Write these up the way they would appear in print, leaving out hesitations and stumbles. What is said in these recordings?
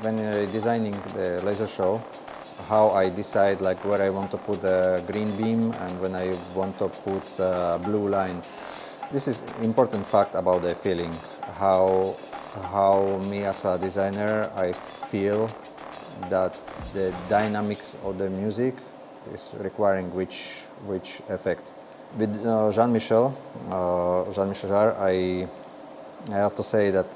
When designing the laser show, how I decide like where I want to put a green beam and when I want to put a blue line. This is important fact about the feeling, how me as a designer I feel that the dynamics of the music is requiring which effect. With Jean-Michel Jarre, I have to say that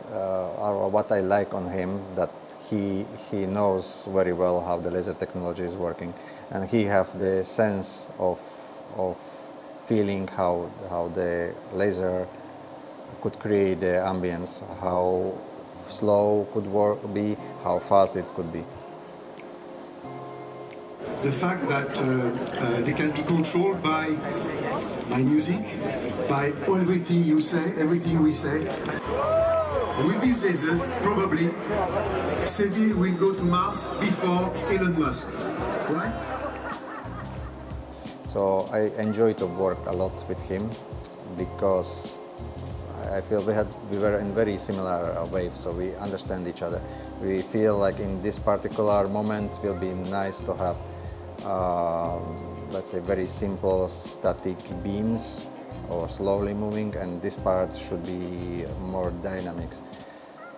what I like on him, that he knows very well how the laser technology is working, and he have the sense of feeling how the laser could create the ambience, how slow could be, how fast it could be. The fact that they can be controlled by music, by everything you say, everything we say. With these lasers, probably, Seville will go to Mars before Elon Musk, right? So I enjoy to work a lot with him because I feel we were in very similar waves, so we understand each other. We feel like in this particular moment it will be nice to have let's say very simple static beams or slowly moving, and this part should be more dynamics.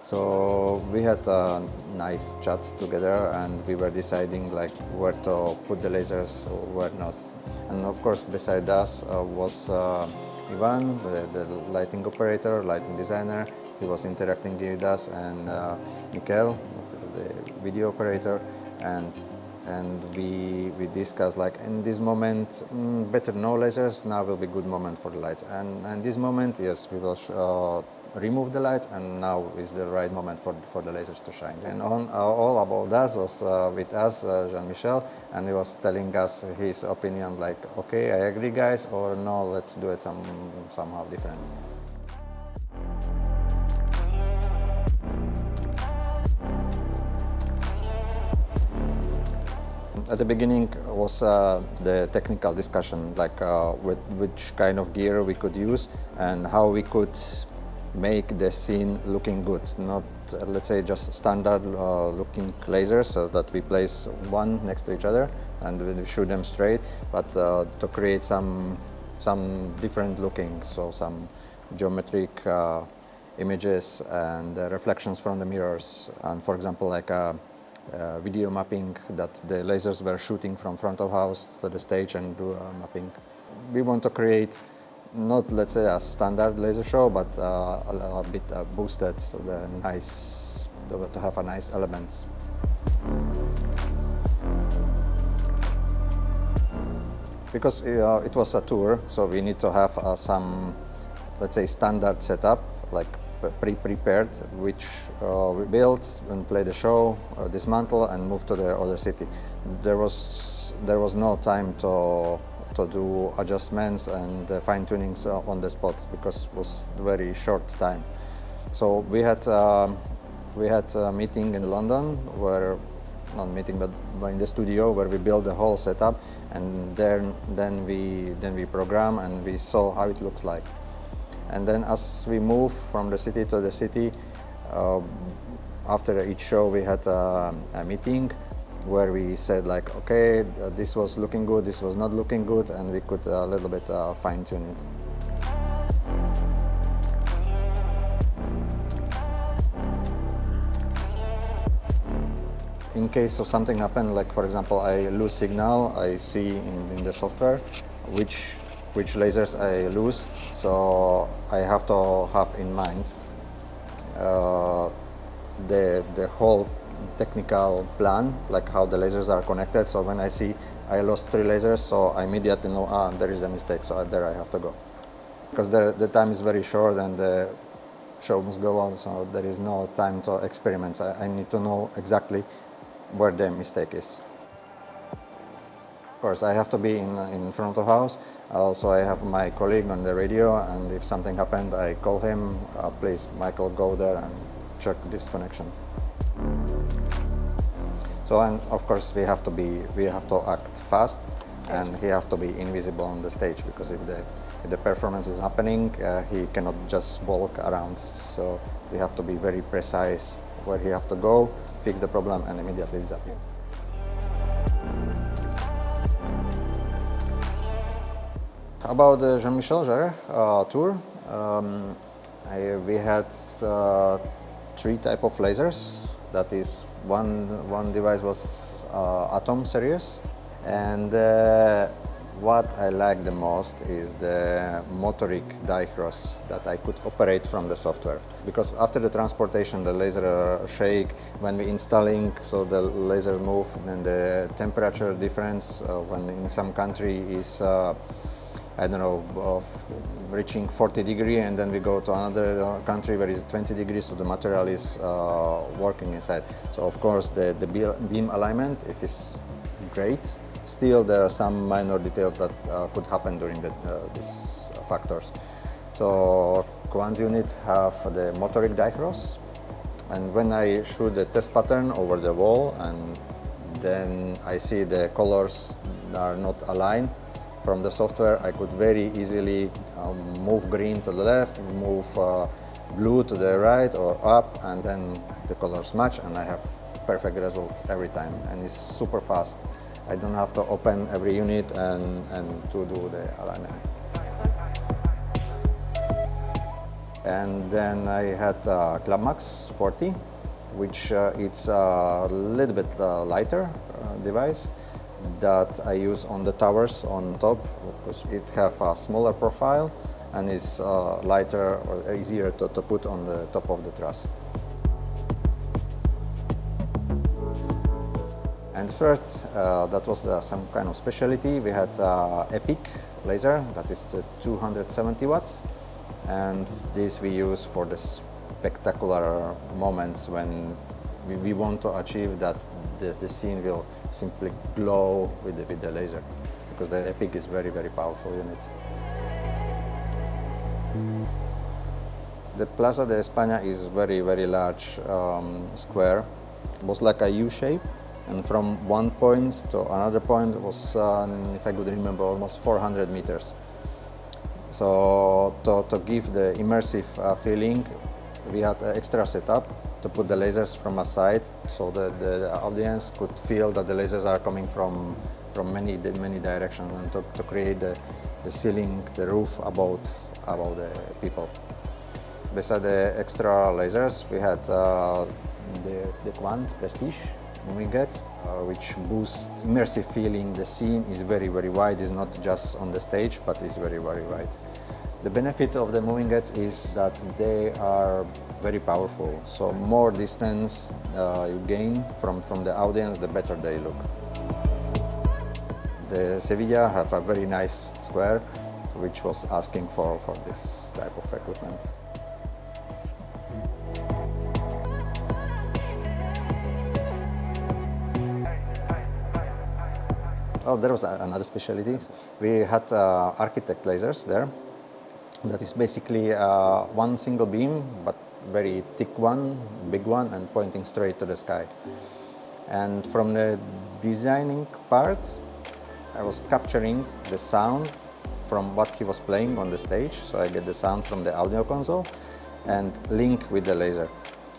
So we had a nice chat together and we were deciding like where to put the lasers or where not. And of course beside us was Ivan, the lighting operator, lighting designer. He was interacting with us, and Mikel, who was the video operator, and we discussed like in this moment better no lasers, now will be good moment for the lights, and this moment yes we will remove the lights, and now is the right moment for the lasers to shine. And all about us was with us Jean-Michel, and he was telling us his opinion like, okay, I agree guys, or no, let's do it somehow different. At the beginning was the technical discussion, like with which kind of gear we could use and how we could make the scene looking good, not let's say just standard looking lasers so that we place one next to each other and we shoot them straight, but to create some different looking, so some geometric images and reflections from the mirrors, and for example like video mapping, that the lasers were shooting from front of house to the stage and do mapping. We want to create not, let's say, a standard laser show, but a bit boosted, so to have a nice elements. Because it was a tour, so we need to have some, let's say, standard setup, like pre-prepared, which we built and play the show, dismantle and move to the other city. There was no time to do adjustments and fine-tunings on the spot, because it was very short time. So we had a meeting in London, where not meeting but in the studio, where we built the whole setup, and then we program and we saw how it looks like. And then as we move from the city to the city, after each show we had a meeting where we said like, okay, this was looking good, this was not looking good, and we could a little bit fine-tune it. In case of something happen, like for example I lose signal, I see in the software which lasers I lose, so I have to have in mind the whole technical plan, like how the lasers are connected. So when I see I lost 3 lasers, so I immediately know there is a mistake, so there I have to go. Because the time is very short, and show must go on, so there is no time to experiments. I need to know exactly where the mistake is. Of course, I have to be in front of the house. Also, I have my colleague on the radio, and if something happened, I call him, please, Michael, go there and check this connection. So, and of course, we have to act fast, and he have to be invisible on the stage, because if the performance is happening, he cannot just walk around. So we have to be very precise where he have to go, fix the problem, and immediately disappear. About the Jean-Michel Jarre tour, we had 3 types of lasers. That is, one device was Atom series, and what I like the most is the motoric dichros that I could operate from the software. Because after the transportation, the laser shake when we installing, so the laser move, and the temperature difference when in some country is I don't know, of reaching 40 degrees, and then we go to another country where it's 20 degrees, so the material is working inside. So of course the beam alignment, it is great. Still there are some minor details that could happen during these factors. So KVANT unit have the motoric dichros, and when I shoot the test pattern over the wall, and then I see the colors are not aligned, from the software I could very easily move green to the left, move blue to the right or up, and then the colors match, and I have perfect result every time, and it's super fast. I don't have to open every unit and to do the alignment. And then I had ClubMax 40, which it's a little bit lighter device that I use on the towers on top, because it have a smaller profile and is lighter or easier to put on the top of the truss. And first, that was some kind of specialty. We had Epic laser, that is 270 watts, and this we use for the spectacular moments when we want to achieve that the scene will simply glow with the laser, because the Epic is very, very powerful unit. The Plaza de España is very, very large square. It was like a U shape, and from one point to another point was, if I could remember, almost 400 meters. So to give the immersive feeling, we had an extra setup to put the lasers from a side, so the audience could feel that the lasers are coming from many directions, and to create the ceiling, the roof about the people. Beside the extra lasers, we had the KVANT Prestige moving head, which boosts immersive feeling. The scene is very, very wide. It's not just on the stage, but it's very, very wide. The benefit of the moving heads is that they are very powerful. So more distance you gain from the audience, the better they look. The Sevilla have a very nice square, which was asking for this type of equipment. Well, there was another specialty. We had architect lasers there. That is basically one single beam, but very thick one, big one, and pointing straight to the sky. And from the designing part, I was capturing the sound from what he was playing on the stage. So I get the sound from the audio console and link with the laser.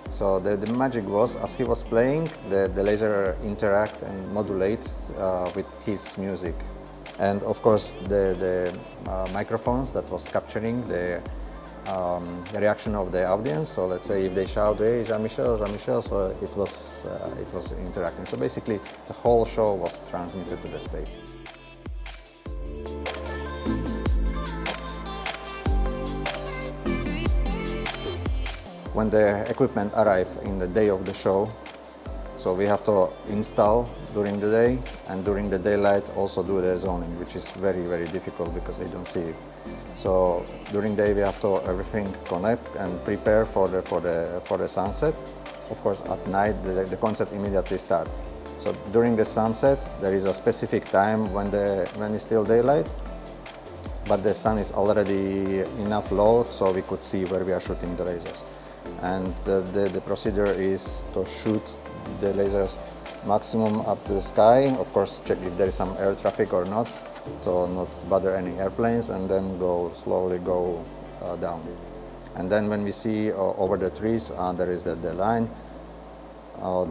So the magic was, as he was playing, the laser interact and modulates with his music. And of course, the microphones that was capturing the reaction of the audience. So let's say if they shout, "Hey, Jean-Michel, Jean-Michel," so it was interacting. So basically, the whole show was transmitted to the space. When the equipment arrives in the day of the show, so we have to install during the day, and during the daylight also do the zoning, which is very, very difficult because I don't see So during the day we have to everything connect and prepare for the sunset. Of course, at night the concert immediately starts. So during the sunset there is a specific time when it's still daylight, but the sun is already enough low so we could see where we are shooting the lasers. And the procedure is to shoot the lasers maximum up to the sky, of course check if there is some air traffic or not, to not bother any airplanes, and then slowly go down. And then when we see over the trees there is the line,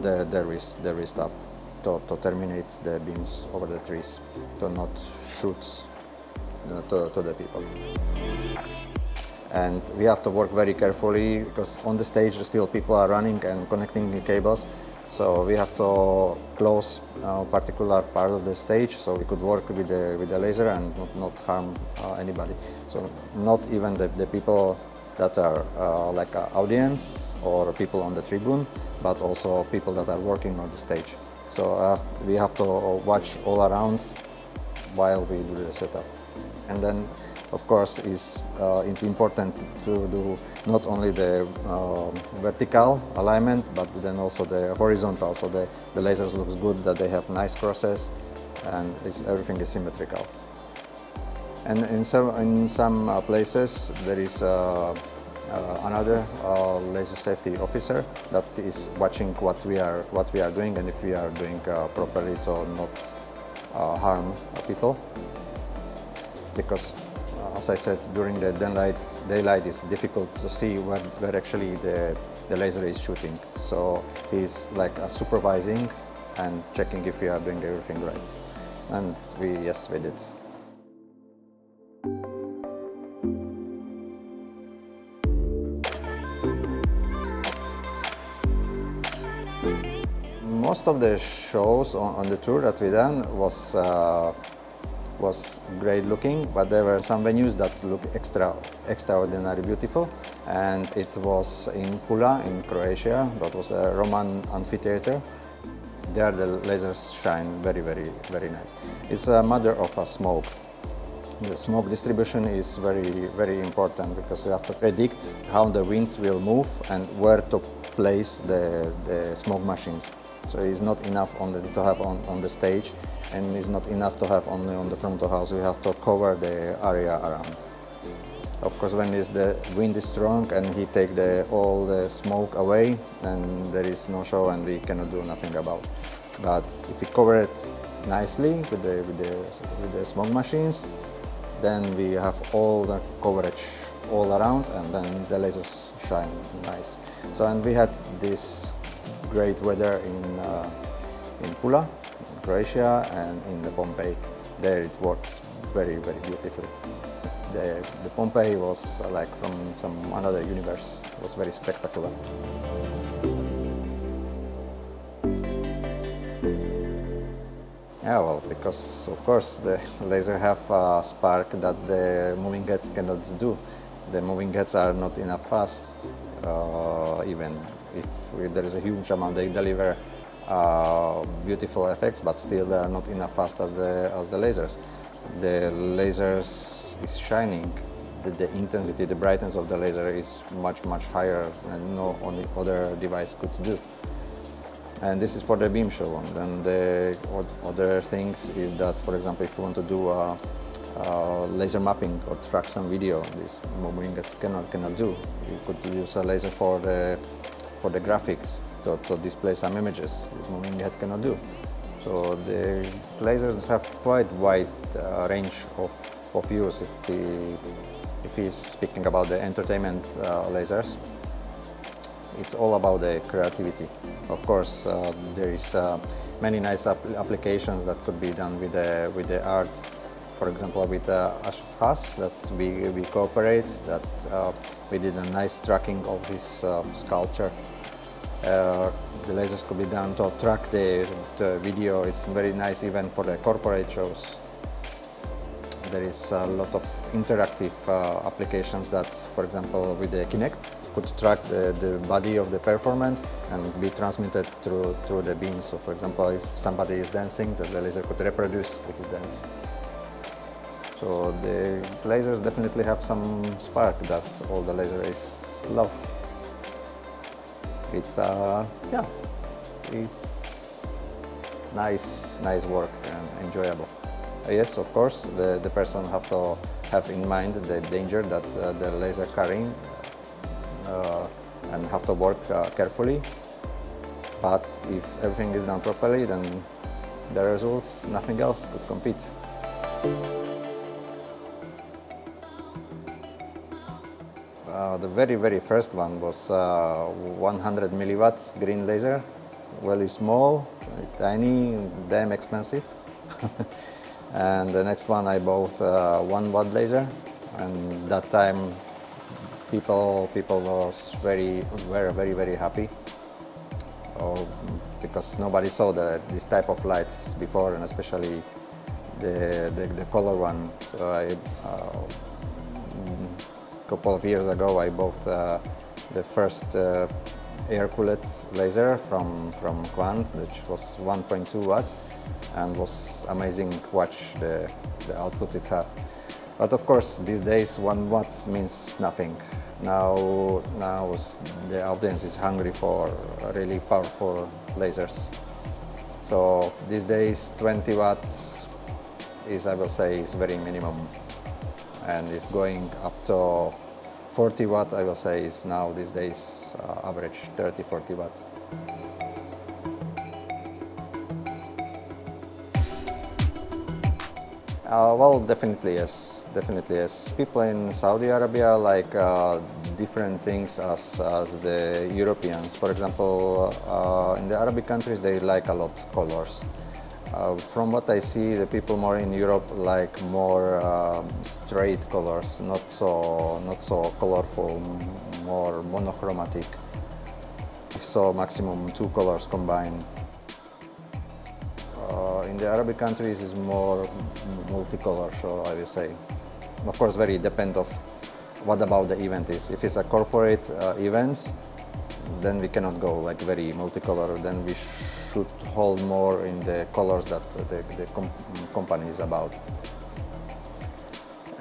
there we stop to terminate the beams over the trees, to not shoot to the people. And we have to work very carefully because on the stage still people are running and connecting the cables. So we have to close a particular part of the stage so we could work with the laser and not harm anybody. So not even the people that are like an audience or people on the tribune, but also people that are working on the stage. So we have to watch all around while we do the setup. And then, of course, it's important to do not only the vertical alignment, but then also the horizontal, so the lasers looks good, that they have nice crosses, and everything is symmetrical. And in some places there is another laser safety officer that is watching what we are doing and if we are doing properly to not harm people. Because as I said, during the daylight it's difficult to see where actually the laser is shooting. So he's like supervising and checking if we are doing everything right. And we did. Most of the shows on the tour that we done was great looking, but there were some venues that look extraordinarily beautiful, and it was in Pula in Croatia. That was a Roman amphitheater. There the lasers shine very, very, very nice. It's a matter of a smoke. The smoke distribution is very, very important because you have to predict how the wind will move and where to place the smoke machines. So it's not enough to have on the stage, and it's not enough to have only on the front of the house. We have to cover the area around. Of course, when the wind is strong and he take all the smoke away, then there is no show and we cannot do nothing about. But if we cover it nicely with the smoke machines, then we have all the coverage all around, and then the lasers shine nice. So, and we had this great weather in Pula, in Croatia, and in the Pompeii. There it works very, very beautifully. The Pompeii was like from some another universe. It was very spectacular. Yeah, well, because of course the laser have a spark that the moving heads cannot do. The moving heads are not enough fast. Even if there is a huge amount, they deliver beautiful effects, but still they are not enough fast as the lasers. The lasers is shining. The intensity, the brightness of the laser is much, much higher than no only other device could do. And this is for the beam show. And then the other things is that, for example, if you want to do laser mapping or track some video, this moving heads cannot do. You could use a laser for the graphics to display some images. This moving head cannot do. So the lasers have quite wide range of use. If he's speaking about the entertainment lasers, it's all about the creativity. Of course, there is many nice applications that could be done with the art. For example, with Ashut that we cooperate, that we did a nice tracking of his sculpture. The lasers could be done to track the video. It's very nice even for the corporate shows. There is a lot of interactive applications that, for example, with the Kinect, could track the body of the performance and be transmitted through the beams. So, for example, if somebody is dancing, the laser could reproduce his dance. So the lasers definitely have some spark that all the laser is love. It's yeah, it's nice work and enjoyable. Yes, of course, the person have to have in mind the danger that the laser carrying and have to work carefully. But if everything is done properly, then the results, nothing else could compete. The very first one was 100 milliwatts green laser, really small, tiny, damn expensive. And the next one I bought 1 watt laser, and that time people was were very happy, because nobody saw this type of lights before, and especially the color one. So couple of years ago I bought the first air-cooled laser from KVANT, which was 1.2 watt, and was amazing to watch the output it had. But of course these days 1 watt means nothing. Now the audience is hungry for really powerful lasers. So these days 20 watts is, I will say, is very minimum, and is going up to 40 watt, I will say, is now these days average 30-40 watt. Well, definitely yes. People in Saudi Arabia like different things as the Europeans. For example, in the Arabic countries they like a lot colors. From what I see, the people more in Europe like more straight colors, not so colorful, more monochromatic. So maximum 2 colors combined. In the Arabic countries is more multicolor, so I will say. Of course, very depend of what about the event is. If it's a corporate events, then we cannot go like very multicolor. Then we should hold more in the colors that the company is about.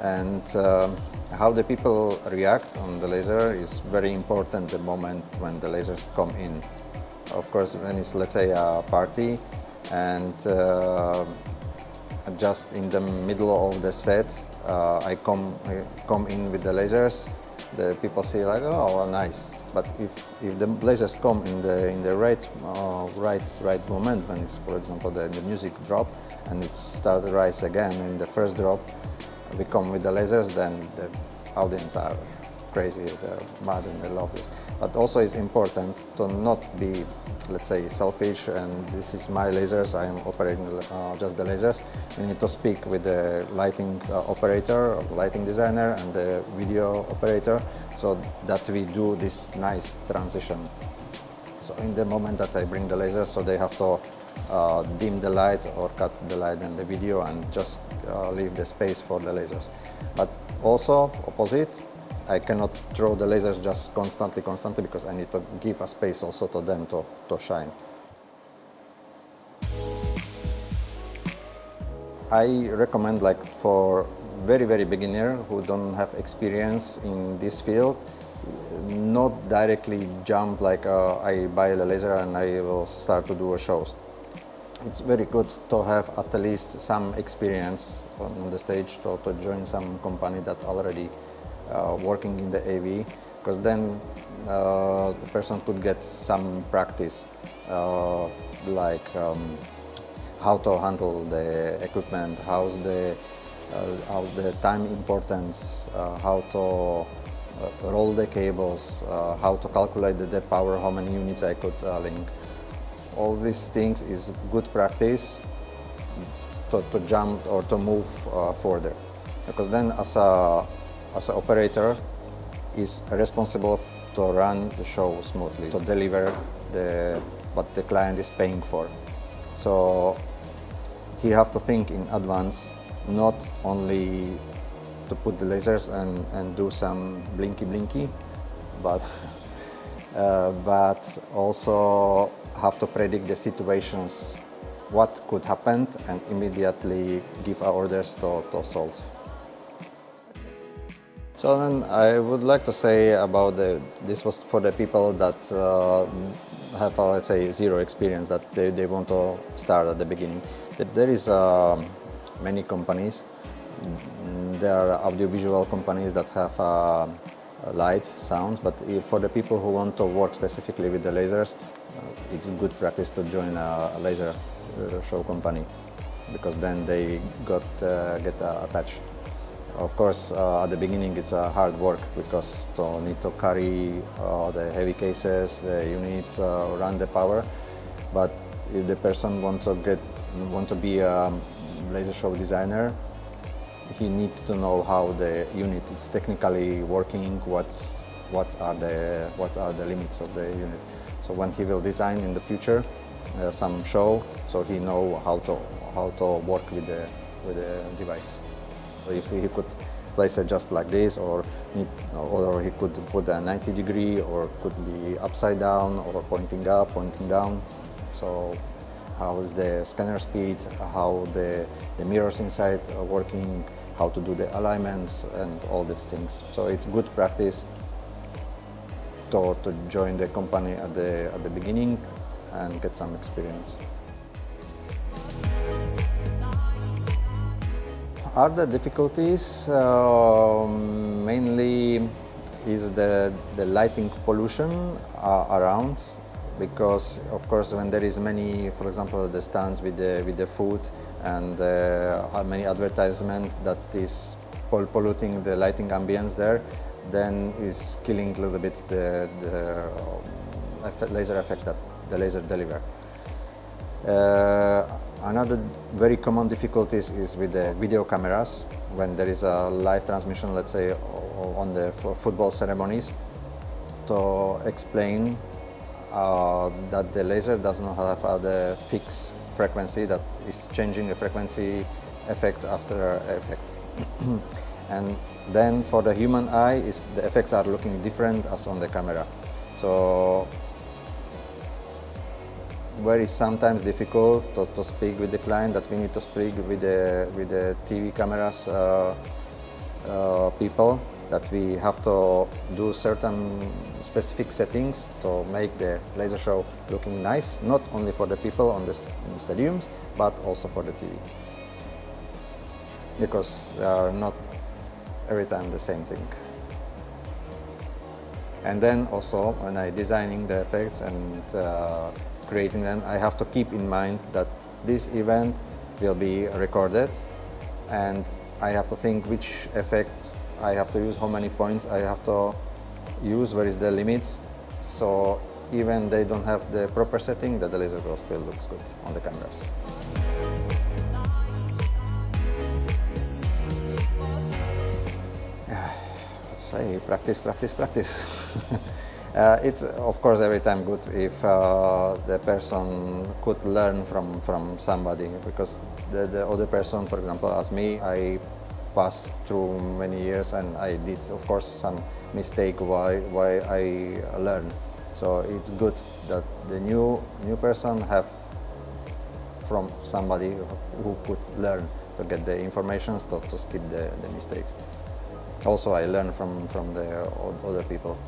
And how the people react on the laser is very important. The moment when the lasers come in. Of course, when it's, let's say, a party, and just in the middle of the set, I come in with the lasers. The people see like, oh, well, nice. But if the lasers come in the right moment, when it's, for example, the music drop and it start to rise again in the first drop, we come with the lasers, then the audience are crazy, they're mad and they love this. But also it's important to not be, let's say, selfish and this is my lasers, I am operating just the lasers. We need to speak with the lighting operator, lighting designer and the video operator, so that we do this nice transition. So in the moment that I bring the lasers, so they have to dim the light or cut the light and the video and just leave the space for the lasers. But also opposite, I cannot throw the lasers just constantly because I need to give a space also to them to shine. I recommend, like, for very beginner who don't have experience in this field, not directly jump like I buy a laser and I will start to do a shows. It's very good to have at least some experience on the stage, to join some company that already working in the AV, because then the person could get some practice, like how to handle the equipment, how the time importance, how to roll the cables, how to calculate the power, how many units I could link. All these things is good practice to jump or to move further, because then as an operator is responsible to run the show smoothly, to deliver what the client is paying for. So he have to think in advance, not only to put the lasers and do some blinky, but also have to predict the situations, what could happen, and immediately give our orders to solve. So then I would like to say about this was for the people that have, let's say, zero experience, that they want to start at the beginning. There is many companies. There are audiovisual companies that have lights, sounds, but for the people who want to work specifically with the lasers, it's a good practice to join a laser show company, because then they get attached. Of course, at the beginning it's hard work, because to need to carry the heavy cases, the units, run the power. But if the person want to be a laser show designer, he needs to know how the unit is technically working, what are the limits of the unit. So when he will design in the future some show, so he know how to work with the device. So if he could place it just like this, or he could put a 90 degree, or could be upside down, or pointing up, pointing down. So how is the scanner speed, how the mirrors inside are working, how to do the alignments and all these things. So it's good practice to join the company at the beginning and get some experience. Other difficulties mainly is the lighting pollution around, because of course when there is many, for example, the stands with the food and many advertisement that is polluting the lighting ambience there, then is killing a little bit the laser effect that the laser deliver. Another very common difficulties is with the video cameras. When there is a live transmission, let's say on the football ceremonies, to explain that the laser does not have the fixed frequency, that is changing the frequency effect after effect. And then for the human eye, the effects are looking different as on the camera. So very sometimes difficult to speak with the client, that we need to speak with the TV cameras people, that we have to do certain specific settings to make the laser show looking nice, not only for the people on the stadiums, but also for the TV. Because they are not every time the same thing. And then also when I designing the effects and creating them, I have to keep in mind that this event will be recorded, and I have to think which effects I have to use, how many points I have to use, where is the limits. So even they don't have the proper setting, that the laser will still looks good on the cameras. Let's say practice, practice, practice. It's of course every time good if the person could learn from somebody, because the other person, for example, as me, I passed through many years and I did of course some mistake why I learn. So it's good that the new person have from somebody who could learn to get the information to skip the mistakes. Also I learn from the other people.